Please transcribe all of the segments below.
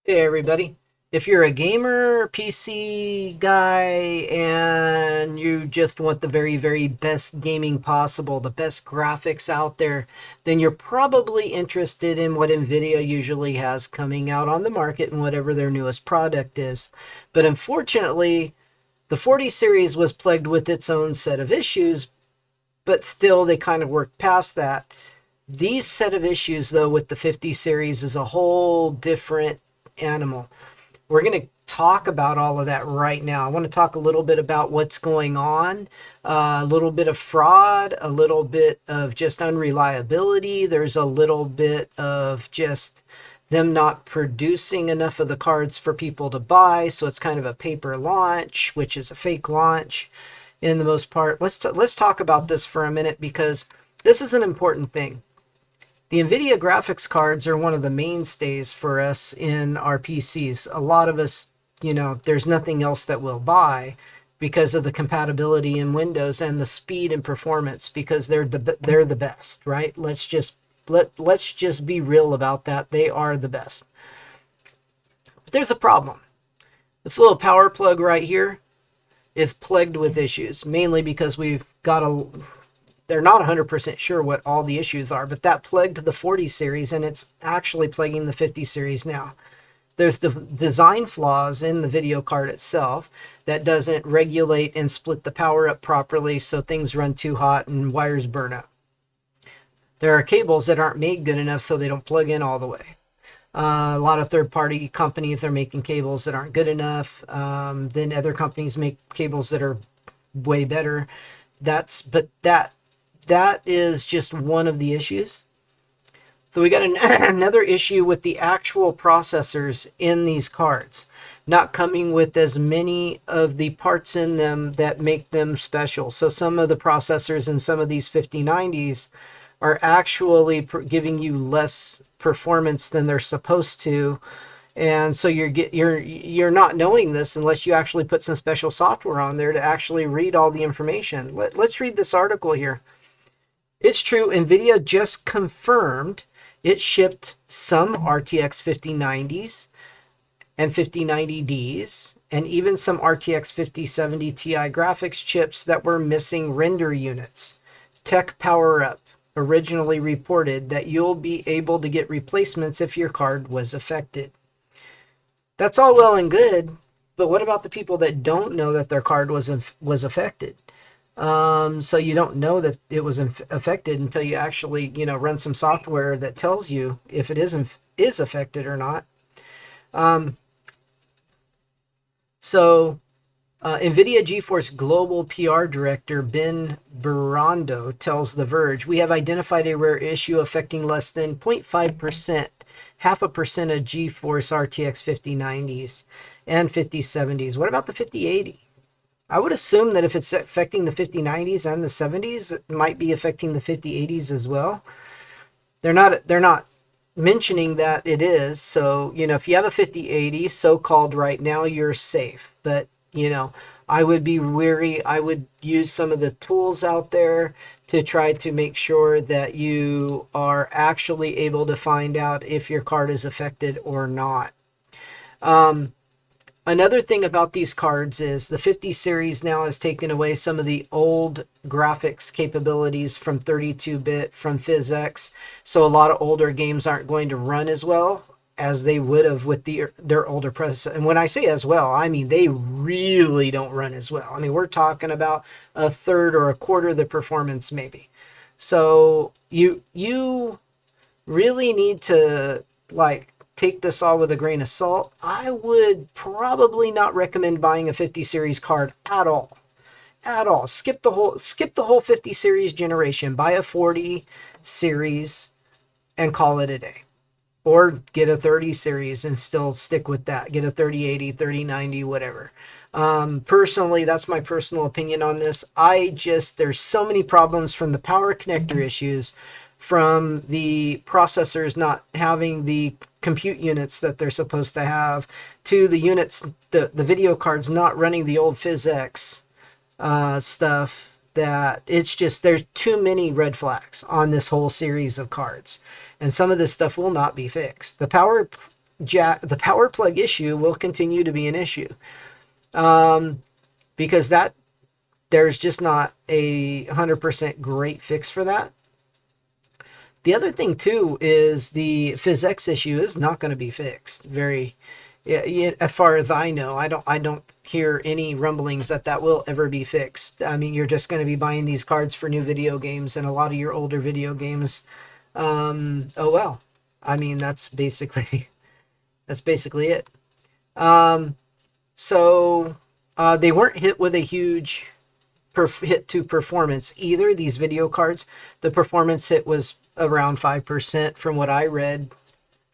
Hey everybody. If you're a gamer, PC guy, and you just want the very, very best gaming possible, the best graphics out there, then you're probably interested in what Nvidia usually has coming out on the market and whatever their newest product is. But unfortunately, the 40 series was plagued with its own set of issues, but still they kind of worked past that. These set of issues, though, with the 50 series is a whole different animal. We're going to talk about all of that right now. I want to talk a little bit about what's going on, a little bit of fraud, a little bit of just unreliability. There's a little bit of just them not producing enough of the cards for people to buy. So it's kind of a paper launch, which is a fake launch in the most part. Let's talk about this for a minute because this is an important thing. The Nvidia graphics cards are one of the mainstays for us in our PCs. A lot of us, there's nothing else that we'll buy because of the compatibility in Windows and the speed and performance because they're the best, right? Let's just be real about that. They are the best. But there's a problem. This little power plug right here is plagued with issues, mainly because we've got a they're not 100% sure what all the issues are, but that plagued the 40 series and it's actually plaguing the 50 series now. There's the design flaws in the video card itself that doesn't regulate and split the power up properly, so things run too hot and wires burn up. There are cables that aren't made good enough so they don't plug in all the way. A lot of third-party companies are making cables that aren't good enough. Then other companies make cables that are way better. That is just one of the issues. So we got another issue with the actual processors in these cards not coming with as many of the parts in them that make them special. So some of the processors in some of these 5090s are actually giving you less performance than they're supposed to. And so you're not knowing this unless you actually put some special software on there to actually read all the information. Let's read this article here. It's true, Nvidia just confirmed it shipped some RTX 5090s and 5090Ds and even some RTX 5070 Ti graphics chips that were missing render units. Tech Power Up originally reported that you'll be able to get replacements if your card was affected. That's all well and good, but what about the people that don't know that their card was affected? So you don't know that it was affected until you actually, run some software that tells you if it is affected or not. NVIDIA GeForce Global PR Director Ben Barando tells The Verge, we have identified a rare issue affecting less than 0.5%, 0.5% of GeForce RTX 5090s and 5070s. What about the 5080? I would assume that if it's affecting the 5090s and the 70s, it might be affecting the 5080s as well. They're not mentioning that it is. So, if you have a 5080 so-called right now, you're safe. But, I would be wary. I would use some of the tools out there to try to make sure that you are actually able to find out if your card is affected or not. Another thing about these cards is the 50 series now has taken away some of the old graphics capabilities from 32-bit, from PhysX. So a lot of older games aren't going to run as well as they would have with their older processors. And when I say as well, I mean they really don't run as well. I mean, we're talking about a third or a quarter of the performance maybe. So you really need to take this all with a grain of salt. I would probably not recommend buying a 50 series card at all. At all. Skip the whole 50 series generation. Buy a 40 series and call it a day. Or get a 30 series and still stick with that. Get a 3080, 3090, whatever. Personally, that's my personal opinion on this. There's so many problems from the power connector issues, from the processors not having the compute units that they're supposed to have, to the units, the video cards not running the old PhysX stuff, that it's just, there's too many red flags on this whole series of cards. And some of this stuff will not be fixed. The power the power plug issue will continue to be an issue, because there's just not a 100% great fix for that. The other thing too is the PhysX issue is not going to be fixed. As far as I know, I don't hear any rumblings that will ever be fixed. I mean, you're just going to be buying these cards for new video games, and a lot of your older video games. Oh well, I mean that's basically it. So they weren't hit with a huge hit to performance either. These video cards, the performance hit was around 5% from what I read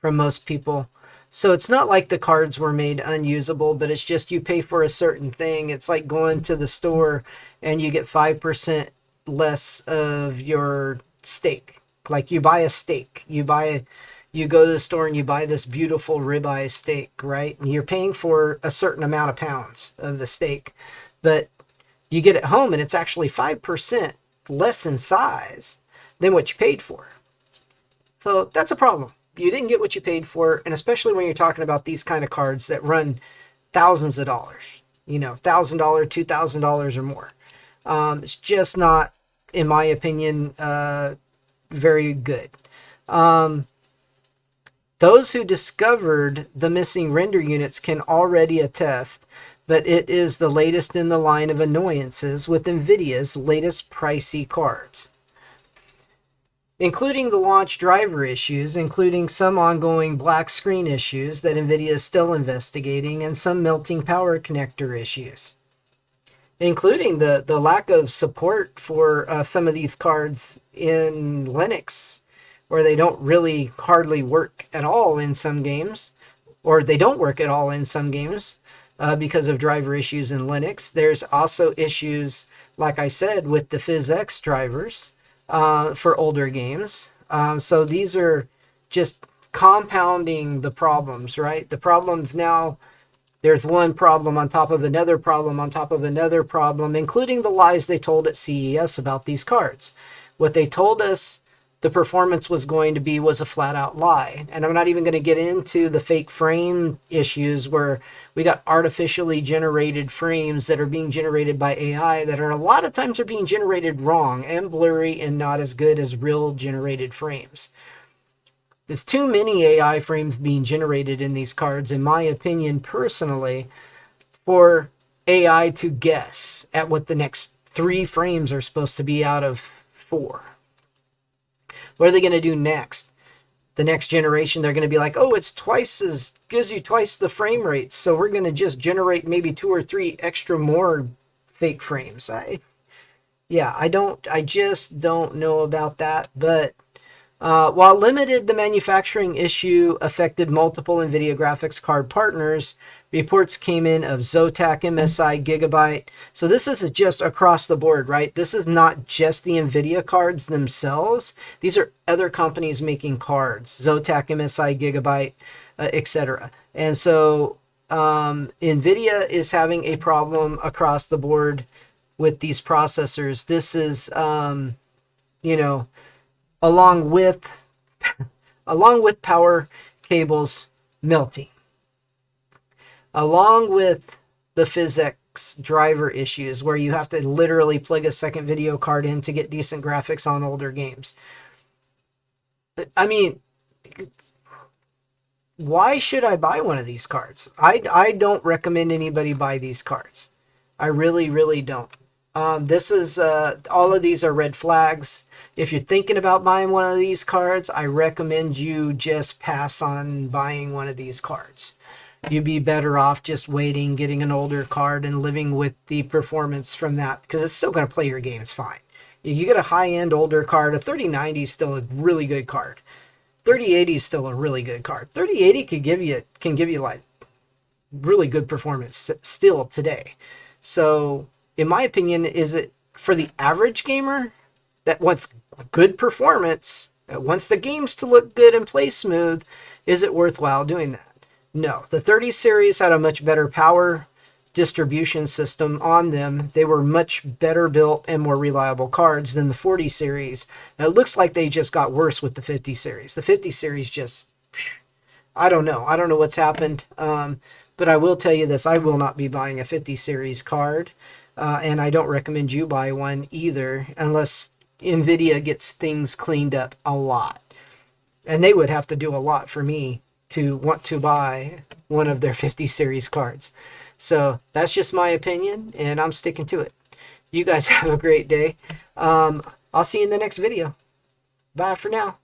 from most people. So it's not like the cards were made unusable, but it's just you pay for a certain thing. It's like going to the store and you get 5% less of your steak. Like you buy a steak, you go to the store and you buy this beautiful ribeye steak, right? And you're paying for a certain amount of pounds of the steak, but you get it home and it's actually 5% less in size than what you paid for. So that's a problem. You didn't get what you paid for, and especially when you're talking about these kind of cards that run thousands of dollars, $1,000, $2,000 or more. It's just not, in my opinion, very good. Those who discovered the missing render units can already attest, but it is the latest in the line of annoyances with Nvidia's latest pricey cards, including the launch driver issues, including some ongoing black screen issues that Nvidia is still investigating, and some melting power connector issues, including the lack of support for some of these cards in Linux, where they don't really hardly work at all in some games, or they don't work at all in some games because of driver issues in Linux. There's also issues, like I said, with the PhysX drivers for older games. So these are just compounding the problems, right? The problems now, there's one problem on top of another problem on top of another problem, including the lies they told at CES about these cards. What they told us the performance was going to be was a flat out lie. And I'm not even going to get into the fake frame issues where we got artificially generated frames that are being generated by AI that are a lot of times are being generated wrong and blurry and not as good as real generated frames. There's too many AI frames being generated in these cards, in my opinion, personally, for AI to guess at what the next 3 frames are supposed to be out of 4. What are they going to do next? The next generation, they're going to be like, oh, gives you twice the frame rate, so we're going to just generate maybe 2 or 3 extra more fake frames. I just don't know about that. But while limited, the manufacturing issue affected multiple NVIDIA graphics card partners. Reports came in of Zotac, MSI, Gigabyte. So this is just across the board, right? This is not just the NVIDIA cards themselves. These are other companies making cards. Zotac, MSI, Gigabyte, etc. And so NVIDIA is having a problem across the board with these processors. This is, along with power cables melting, along with the PhysX driver issues where you have to literally plug a second video card in to get decent graphics on older games. I mean, why should I buy one of these cards? I don't recommend anybody buy these cards. I really, really don't. This is all of these are red flags. If you're thinking about buying one of these cards, I recommend you just pass on buying one of these cards. You'd be better off just waiting, getting an older card, and living with the performance from that, because it's still going to play your games fine. You get a high-end older card. A 3090 is still a really good card. 3080 is still a really good card. 3080 can give you like really good performance still today. So, in my opinion, is it for the average gamer that wants good performance, that wants the games to look good and play smooth? Is it worthwhile doing that? No. The 30 series had a much better power distribution system on them. They were much better built and more reliable cards than the 40 series. Now, it looks like they just got worse with the 50 series. The 50 series just, I don't know. I don't know what's happened. But I will tell you this: I will not be buying a 50 series card, and I don't recommend you buy one either, unless Nvidia gets things cleaned up a lot. And they would have to do a lot for me to want to buy one of their 50 series cards. So that's just my opinion, and I'm sticking to it. You guys have a great day. I'll see you in the next video. Bye for now.